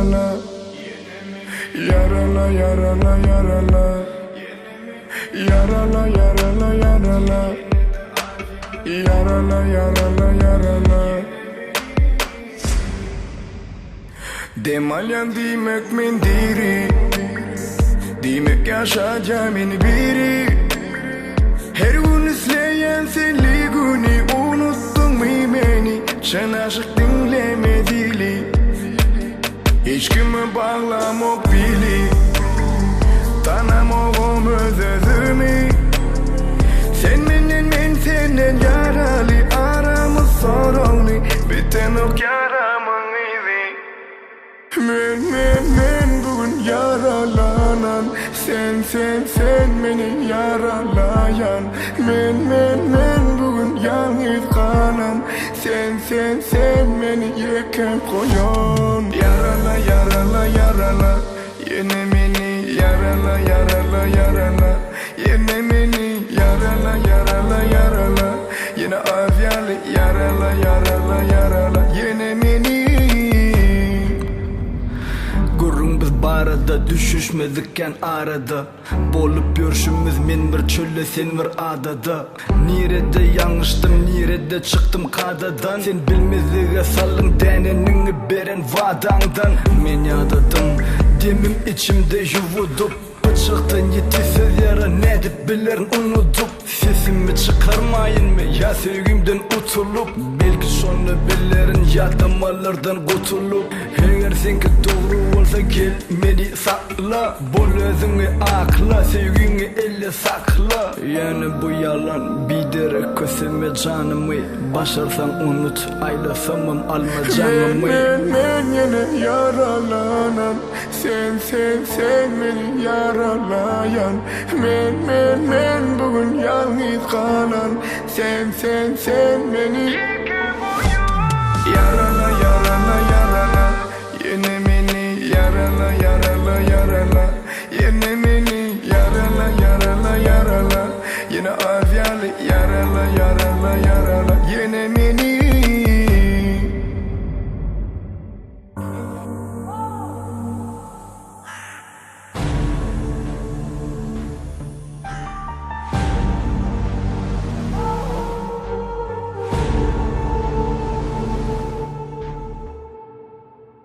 yarala. Yarala yarala yarala. Yarala yarala yarala. Yarala yarala yarala. Demalyan demek mendiri, demek yaşayacağımın biri. Her gün izleyen seni günü unuttun mu beni? Sen aşık dinlemedili, hiç kimi bağlamak bili. Tanımam özümü, sen benden ben senden yaralı. Aramız sorunlu, biten ok yaramın izi. Men bugün yaralanan, sen beni yaralayan. Men bugün yalnız kalan, sen beni yeken koyan. Yarala yarala yarala, yine beni yarala yarala yarala. Yine beni yarala yarala yarala. Yine afyalı yarala yarala yarala. Yine beni. Biz barada düşüşmedikken arada, bolup görüşümüz men bir çölle sen bir adada. Nirede yanlıştım, nirede çıktım kadadan. Sen bilmezliğe salın denenini beren vadangdan. Men yadadım, demim içimde yuvudup, bıçıktın yetisiz yara ne dip bilerin unutup. Sesimi çıkarmayın mı ya sevgimden utulup, belki sonra bilerin yatamalardan kurtulup. Eğer senki doğru olsa gel beni sakla, bol özünü akla, sevgini elle sakla. Yani bu yalan bidere köseme canımı, başarsan unut aylasamam alma canımı. Men yine yaralanan, sen beni yaralayan. Men bugün yalnız kalan, sen beni yaralayan.